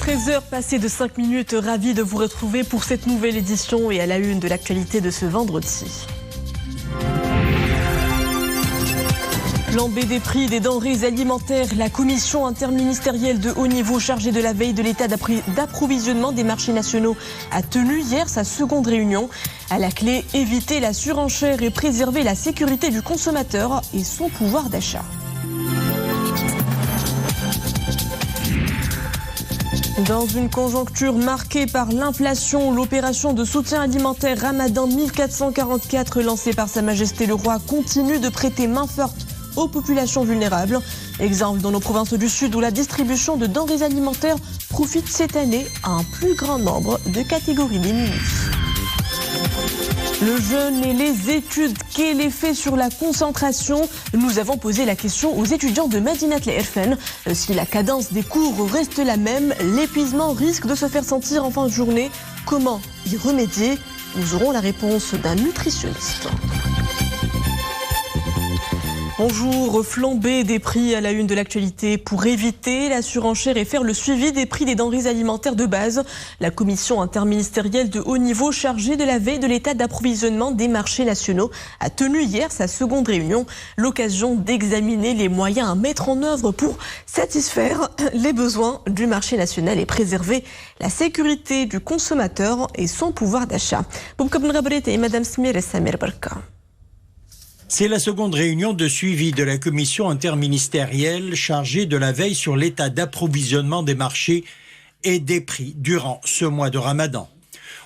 13h passées de 5 minutes, ravi de vous retrouver pour cette nouvelle édition et à la une de l'actualité de ce vendredi. Flambée des prix des denrées alimentaires, la commission interministérielle de haut niveau chargée de la veille de l'état d'approvisionnement des marchés nationaux a tenu hier sa seconde réunion. À la clé, éviter la surenchère et préserver la sécurité du consommateur et son pouvoir d'achat. Dans une conjoncture marquée par l'inflation, l'opération de soutien alimentaire Ramadan 1444 lancée par Sa Majesté le Roi continue de prêter main forte aux populations vulnérables. Exemple dans nos provinces du Sud où la distribution de denrées alimentaires profite cette année à un plus grand nombre de catégories démunies. Le jeûne et les études, quel effet sur la concentration? Nous avons posé la question aux étudiants de Madinat El-Erfen. Si la cadence des cours reste la même, l'épuisement risque de se faire sentir en fin de journée. Comment y remédier? Nous aurons la réponse d'un nutritionniste. Bonjour, flambée des prix à la une de l'actualité. Pour éviter la surenchère et faire le suivi des prix des denrées alimentaires de base, la commission interministérielle de haut niveau chargée de la veille de l'état d'approvisionnement des marchés nationaux a tenu hier sa seconde réunion, l'occasion d'examiner les moyens à mettre en œuvre pour satisfaire les besoins du marché national et préserver la sécurité du consommateur et son pouvoir d'achat. Madame Smir et Samir Barka. C'est la seconde réunion de suivi de la commission interministérielle chargée de la veille sur l'état d'approvisionnement des marchés et des prix durant ce mois de Ramadan.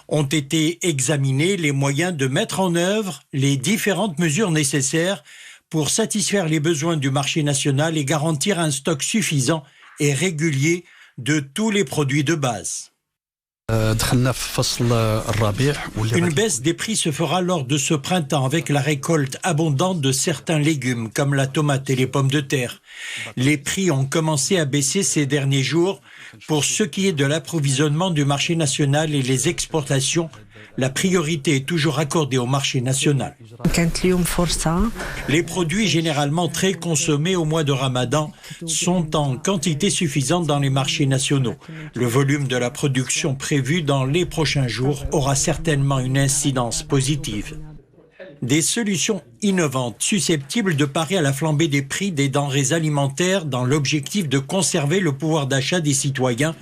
Ont été examinés les moyens de mettre en œuvre les différentes mesures nécessaires pour satisfaire les besoins du marché national et garantir un stock suffisant et régulier de tous les produits de base. Une baisse des prix se fera lors de ce printemps avec la récolte abondante de certains légumes comme la tomate et les pommes de terre. Les prix ont commencé à baisser ces derniers jours. Pour ce qui est de l'approvisionnement du marché national et les exportations, la priorité est toujours accordée au marché national. Les produits généralement très consommés au mois de Ramadan sont en quantité suffisante dans les marchés nationaux. Le volume de la production prévue dans les prochains jours aura certainement une incidence positive. Des solutions innovantes susceptibles de parer à la flambée des prix des denrées alimentaires dans l'objectif de conserver le pouvoir d'achat des citoyens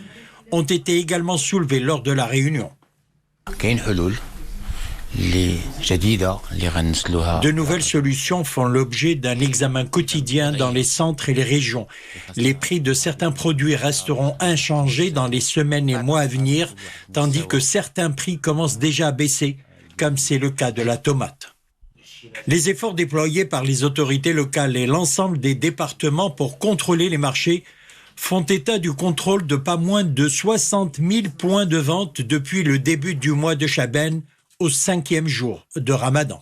ont été également soulevées lors de la réunion. De nouvelles solutions font l'objet d'un examen quotidien dans les centres et les régions. Les prix de certains produits resteront inchangés dans les semaines et mois à venir, tandis que certains prix commencent déjà à baisser, comme c'est le cas de la tomate. Les efforts déployés par les autorités locales et l'ensemble des départements pour contrôler les marchés font état du contrôle de pas moins de 60 000 points de vente depuis le début du mois de Chaban au 5e jour de Ramadan.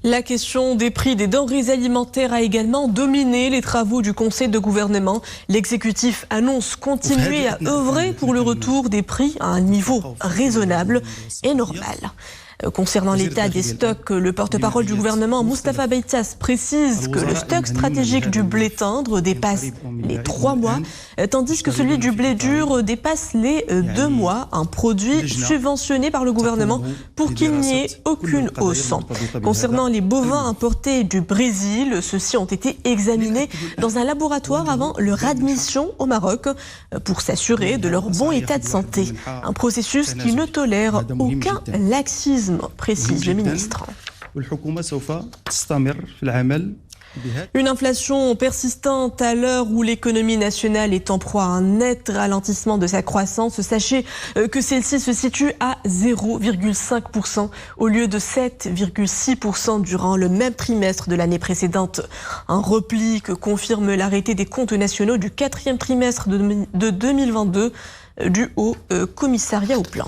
La question des prix des denrées alimentaires a également dominé les travaux du Conseil de gouvernement. L'exécutif annonce continuer à œuvrer pour le retour des prix à un niveau raisonnable et normal. Concernant l'état des stocks, le porte-parole du gouvernement, Moustapha Beitas, précise que le stock stratégique du blé tendre dépasse les 3 mois, tandis que celui du blé dur dépasse les 2 mois, un produit subventionné par le gouvernement pour qu'il n'y ait aucune hausse. Concernant les bovins importés du Brésil, ceux-ci ont été examinés dans un laboratoire avant leur admission au Maroc pour s'assurer de leur bon état de santé. Un processus qui ne tolère aucun laxisme, précise le ministre. Une inflation persistante à l'heure où l'économie nationale est en proie à un net ralentissement de sa croissance. Sachez que celle-ci se situe à 0,5% au lieu de 7,6% durant le même trimestre de l'année précédente. Un repli que confirme l'arrêté des comptes nationaux du 4e trimestre de 2022 du Haut Commissariat au Plan.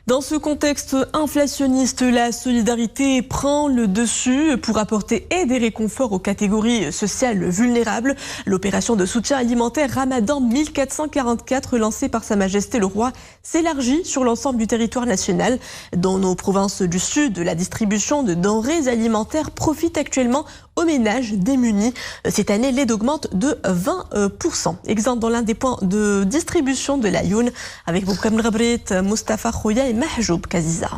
Dans ce contexte inflationniste, la solidarité prend le dessus pour apporter aide et réconfort aux catégories sociales vulnérables. L'opération de soutien alimentaire Ramadan 1444 lancée par Sa Majesté le Roi s'élargit sur l'ensemble du territoire national. Dans nos provinces du Sud, la distribution de denrées alimentaires profite actuellement aux ménages démunis. Cette année, l'aide augmente de 20%. Exemple dans l'un des points de distribution de l'Ayoun avec Boukam Rabrit, Mustafa Khouya et Mahjoub Kaziza.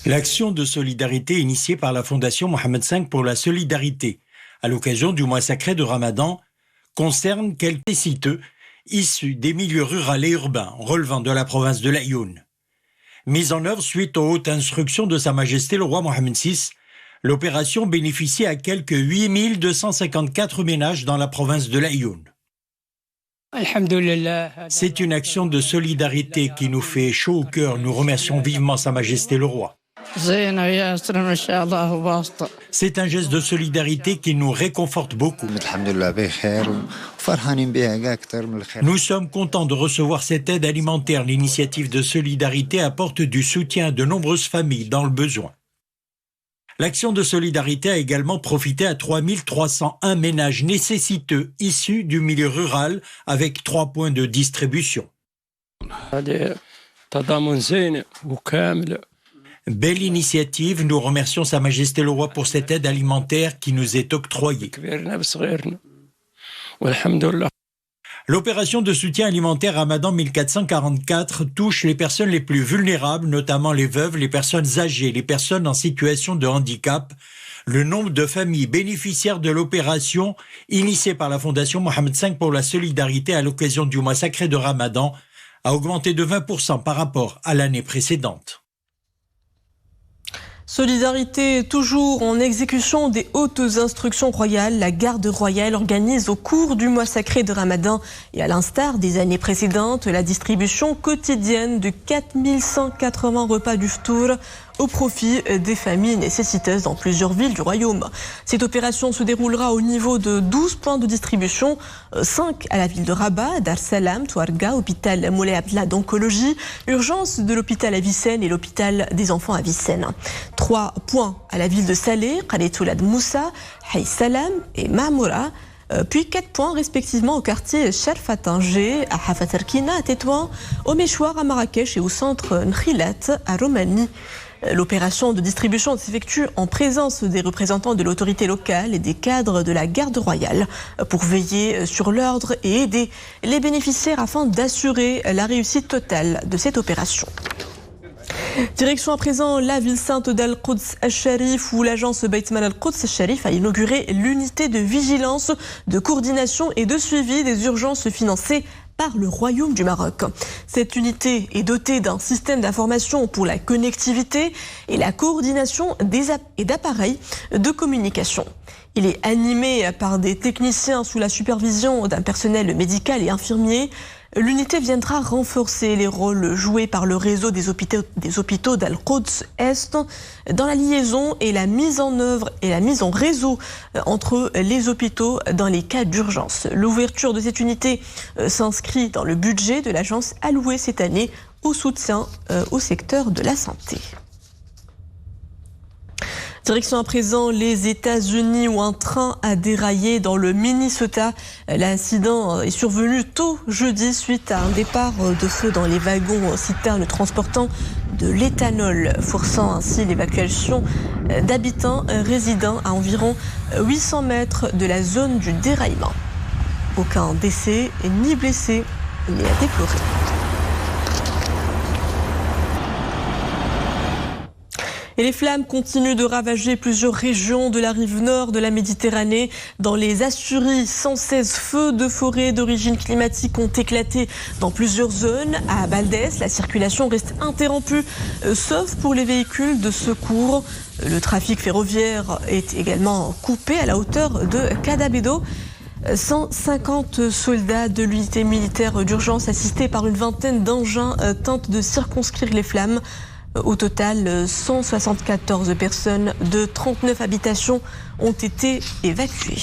L'action de solidarité initiée par la Fondation Mohamed V pour la solidarité à l'occasion du mois sacré de Ramadan concerne quelques nécessiteux issus des milieux ruraux et urbains relevant de la province de l'Ayoun. Mise en œuvre suite aux hautes instructions de Sa Majesté le roi Mohamed VI, l'opération bénéficie à quelques 8254 ménages dans la province de l'Ayoun. C'est une action de solidarité qui nous fait chaud au cœur. Nous remercions vivement Sa Majesté le roi. C'est un geste de solidarité qui nous réconforte beaucoup. Nous sommes contents de recevoir cette aide alimentaire. L'initiative de solidarité apporte du soutien à de nombreuses familles dans le besoin. L'action de solidarité a également profité à 3301 ménages nécessiteux issus du milieu rural avec 3 points de distribution. Belle initiative, nous remercions Sa Majesté le roi pour cette aide alimentaire qui nous est octroyée. L'opération de soutien alimentaire Ramadan 1444 touche les personnes les plus vulnérables, notamment les veuves, les personnes âgées, les personnes en situation de handicap. Le nombre de familles bénéficiaires de l'opération initiée par la Fondation Mohamed V pour la solidarité à l'occasion du mois sacré de Ramadan a augmenté de 20% par rapport à l'année précédente. Solidarité toujours en exécution des hautes instructions royales. La garde royale organise au cours du mois sacré de Ramadan et à l'instar des années précédentes la distribution quotidienne de 4180 repas du ftour au profit des familles nécessiteuses dans plusieurs villes du royaume. Cette opération se déroulera au niveau de 12 points de distribution, 5 à la ville de Rabat, Dar Salam, Touarga, hôpital Moulay Abdallah d'oncologie, urgence de l'hôpital Avicenne et l'hôpital des enfants Avicenne. 3 points à la ville de Salé, Khaletoulad Moussa, Haï Salam et Mahmoura. Puis 4 points respectivement au quartier Sharfat Tanger, à Hafat Erkina, à Tétouan, au Méchoir, à Marrakech et au centre Nkhilat, à Romanie. L'opération de distribution s'effectue en présence des représentants de l'autorité locale et des cadres de la garde royale pour veiller sur l'ordre et aider les bénéficiaires afin d'assurer la réussite totale de cette opération. Direction à présent la ville sainte d'Al-Quds Al-Sharif où l'agence Baytman Al-Quds Al-Sharif a inauguré l'unité de vigilance, de coordination et de suivi des urgences financées par le Royaume du Maroc. Cette unité est dotée d'un système d'information pour la connectivité et la coordination et d'appareils de communication. Il est animé par des techniciens sous la supervision d'un personnel médical et infirmier. L'unité viendra renforcer les rôles joués par le réseau des hôpitaux d'Al-Quds Est dans la liaison et la mise en œuvre et la mise en réseau entre les hôpitaux dans les cas d'urgence. L'ouverture de cette unité s'inscrit dans le budget de l'agence alloué cette année au soutien au secteur de la santé. Direction à présent les États-Unis où un train a déraillé dans le Minnesota. L'incident est survenu tôt jeudi suite à un départ de feu dans les wagons citernes transportant de l'éthanol, forçant ainsi l'évacuation d'habitants résidant à environ 800 mètres de la zone du déraillement. Aucun décès ni blessé n'est à déplorer. Et les flammes continuent de ravager plusieurs régions de la rive nord de la Méditerranée. Dans les Asturies, 116 feux de forêt d'origine climatique ont éclaté dans plusieurs zones. À Baldès, la circulation reste interrompue, sauf pour les véhicules de secours. Le trafic ferroviaire est également coupé à la hauteur de Cadabedo. 150 soldats de l'unité militaire d'urgence assistés par une vingtaine d'engins tentent de circonscrire les flammes. Au total, 174 personnes de 39 habitations ont été évacuées.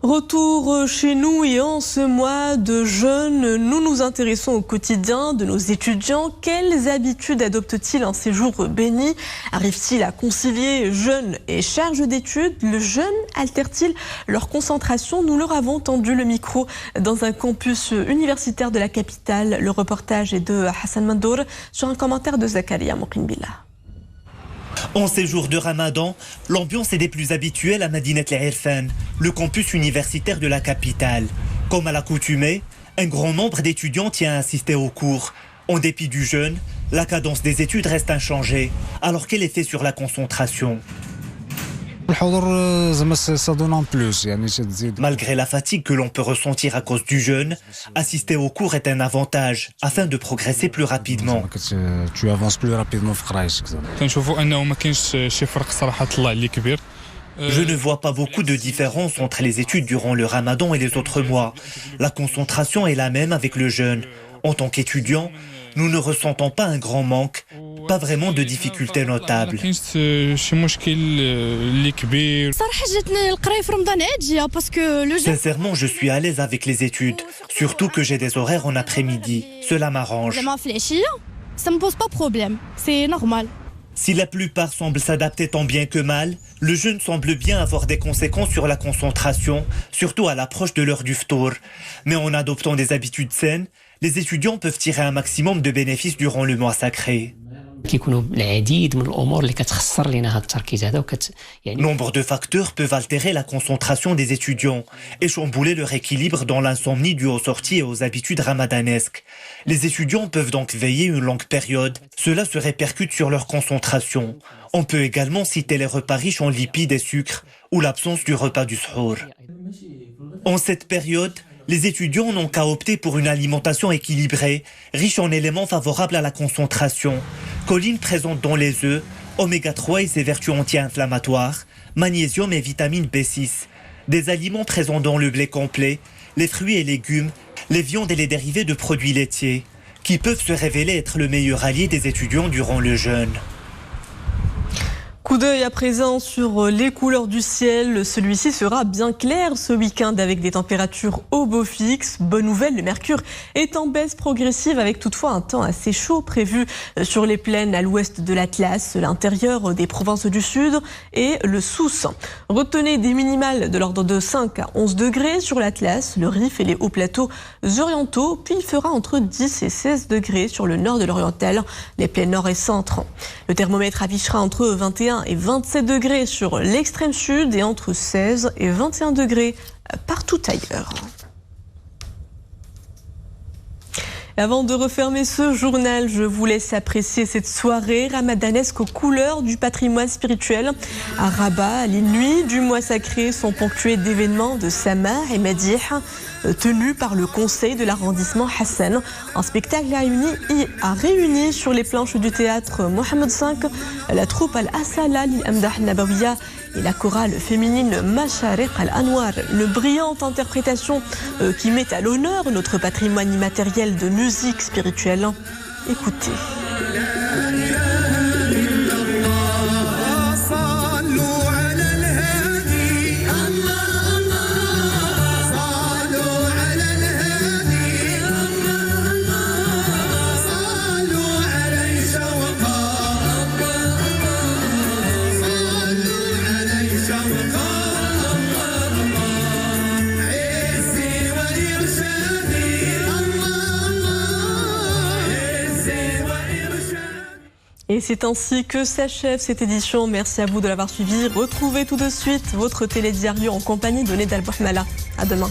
Retour chez nous et en ce mois de jeûne, nous nous intéressons au quotidien de nos étudiants. Quelles habitudes adoptent-ils un séjour béni? Arrivent-ils à concilier jeûne et charge d'études? Le jeûne altère-t-il leur concentration? Nous leur avons tendu le micro dans un campus universitaire de la capitale. Le reportage est de Hassan Mandour sur un commentaire de Zakaria Mokinbillah. En ces jours de Ramadan, l'ambiance est des plus habituelles à Madinat al-Irfan, le campus universitaire de la capitale. Comme à l'accoutumée, un grand nombre d'étudiants tient à assister aux cours. En dépit du jeûne, la cadence des études reste inchangée, alors quel effet sur la concentration? Malgré la fatigue que l'on peut ressentir à cause du jeûne, assister aux cours est un avantage afin de progresser plus rapidement. Tu avances plus rapidement. Je ne vois pas beaucoup de différence entre les études durant le Ramadan et les autres mois. La concentration est la même avec le jeûne. En tant qu'étudiant, nous ne ressentons pas un grand manque, pas vraiment de difficultés notables. Sincèrement, je suis à l'aise avec les études, surtout que j'ai des horaires en après-midi. Cela m'arrange. Ça me pose pas de problème, c'est normal. Si la plupart semblent s'adapter tant bien que mal, le jeûne semble bien avoir des conséquences sur la concentration, surtout à l'approche de l'heure du ftour. Mais en adoptant des habitudes saines, les étudiants peuvent tirer un maximum de bénéfices durant le mois sacré. Nombre de facteurs peuvent altérer la concentration des étudiants et chambouler leur équilibre dans l'insomnie due aux sorties et aux habitudes ramadanesques. Les étudiants peuvent donc veiller une longue période. Cela se répercute sur leur concentration. On peut également citer les repas riches en lipides et sucres ou l'absence du repas du suhour. En cette période, les étudiants n'ont qu'à opter pour une alimentation équilibrée, riche en éléments favorables à la concentration. Choline présente dans les œufs, oméga 3 et ses vertus anti-inflammatoires, magnésium et vitamine B6. Des aliments présents dans le blé complet, les fruits et légumes, les viandes et les dérivés de produits laitiers, qui peuvent se révéler être le meilleur allié des étudiants durant le jeûne. Coup d'œil à présent sur les couleurs du ciel. Celui-ci sera bien clair ce week-end avec des températures au beau fixe. Bonne nouvelle, le mercure est en baisse progressive avec toutefois un temps assez chaud prévu sur les plaines à l'ouest de l'Atlas, l'intérieur des provinces du sud et le Souss. Retenez des minimales de l'ordre de 5 à 11 degrés sur l'Atlas, le Rif et les hauts plateaux orientaux. Puis il fera entre 10 et 16 degrés sur le nord de l'Oriental, les plaines nord et centre. Le thermomètre affichera entre 21 et 27 degrés sur l'extrême sud et entre 16 et 21 degrés partout ailleurs. Avant de refermer ce journal, je vous laisse apprécier cette soirée ramadanesque aux couleurs du patrimoine spirituel. À Rabat, les nuits du mois sacré sont ponctuées d'événements de Samah et Madih tenus par le conseil de l'arrondissement Hassan. Un spectacle a réuni sur les planches du théâtre Mohamed V la troupe Al-Asala Al-Amdah Nabawiya et la chorale féminine Mashariq Al-Anwar. Une brillante interprétation qui met à l'honneur notre patrimoine immatériel de musique spirituelle. Écoutez. Et c'est ainsi que s'achève cette édition. Merci à vous de l'avoir suivi. Retrouvez tout de suite votre télédiario en compagnie de Nedal Bouhmala. À demain.